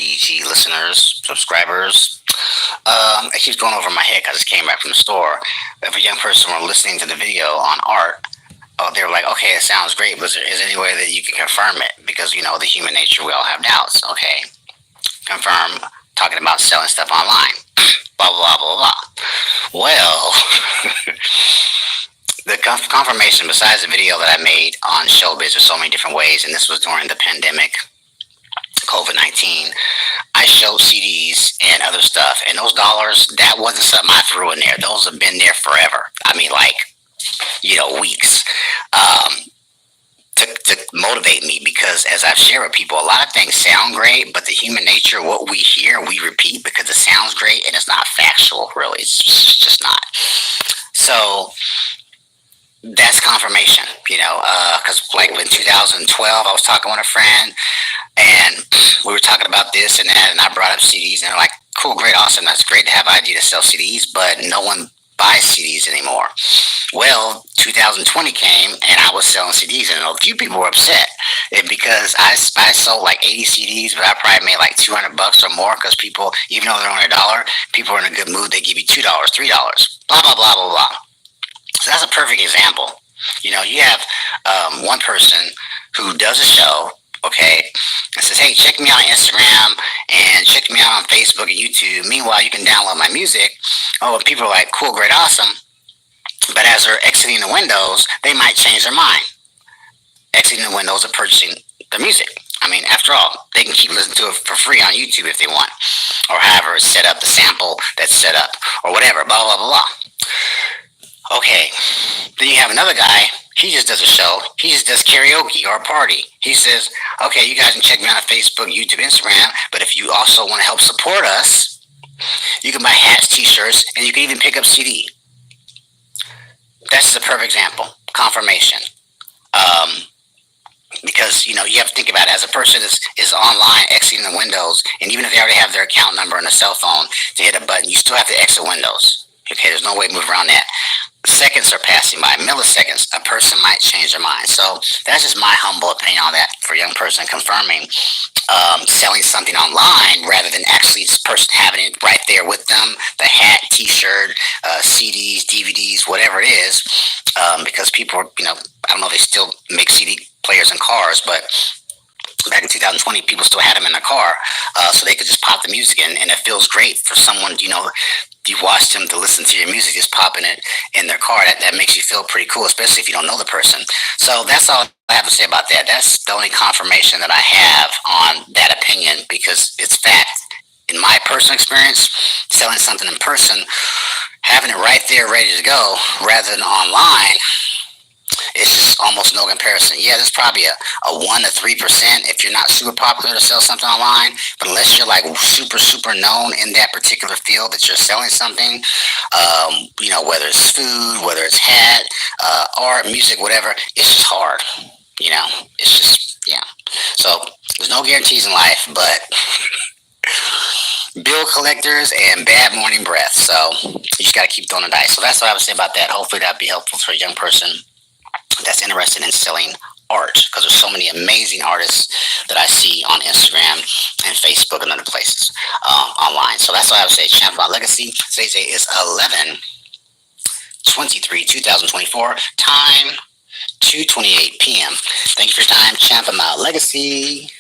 DG listeners, subscribers. It keeps going over my head because I just came back from the store. If a young person were listening to the video on art, they were like, okay, it sounds great, but is there any way that you can confirm it? Because, the human nature, we all have doubts. Okay, confirm, talking about selling stuff online. Blah, blah, blah, blah. Well, the confirmation, besides the video that I made on showbiz, there's so many different ways, and this was during the pandemic, COVID-19, I showed CDs and other stuff, and those dollars, that wasn't something I threw in there. Those have been there forever. I mean, weeks. To motivate me, because as I've shared with people, a lot of things sound great, but the human nature, what we hear, we repeat because it sounds great and it's not factual, really. It's just not. So that's confirmation, because in 2012, I was talking with a friend and we were talking about this and that, and I brought up CDs, and they're like, cool, great, awesome. That's great to have an idea to sell CDs, but no one buys CDs anymore. Well, 2020 came and I was selling CDs, and a few people were upset because I sold like 80 CDs, but I probably made like $200 or more, because people, even though they're only $1, people are in a good mood. They give you $2, $3, blah, blah, blah, blah, blah. So that's a perfect example. You have one person who does a show, okay, and says, hey, check me out on Instagram and check me out on Facebook and YouTube. Meanwhile, you can download my music. Oh, and people are like, cool, great, awesome. But as they're exiting the windows, they might change their mind. Exiting the windows of purchasing their music. I mean, after all, they can keep listening to it for free on YouTube if they want, or however it's set up, the sample that's set up, or whatever, blah, blah, blah, blah. Okay, then you have another guy. He just does a show. He just does karaoke or a party. He says, okay, you guys can check me out on Facebook, YouTube, Instagram, but if you also want to help support us, you can buy hats, t-shirts, and you can even pick up CD. That's just a perfect example. Confirmation. Because, you have to think about it. As a person is online exiting the windows, and even if they already have their account number on a cell phone to hit a button, you still have to exit windows. Okay, there's no way to move around that. Seconds are passing by, milliseconds. A person might change their mind. So that's just my humble opinion on that for a young person confirming selling something online rather than actually this person having it right there with them, the hat, t-shirt, CDs, DVDs, whatever it is, because people are, I don't know if they still make CD players in cars, but back in 2020, people still had them in their car, so they could just pop the music in, and it feels great for someone, you watch them to listen to your music, just popping it in their car. That makes you feel pretty cool, especially if you don't know the person. So that's all I have to say about that. That's the only confirmation that I have on that opinion, because it's fact. In my personal experience, selling something in person, having it right there ready to go rather than online, it's just almost no comparison. Yeah, there's probably a 1 to 3% if you're not super popular to sell something online, but unless you're like super, super known in that particular field that you're selling something, whether it's food, whether it's hat, art, music, whatever, it's just hard. It's just, yeah. So there's no guarantees in life, but bill collectors and bad morning breath. So you just got to keep throwing the dice. So that's what I would say about that. Hopefully that'd be helpful for a young person that's interested in selling art, because there's so many amazing artists that I see on Instagram and Facebook and other places online. So that's what I would say. Champ About Legacy. Today's date is 11/23/2024. Time 2:28 p.m. Thank you for your time. Champ About Legacy.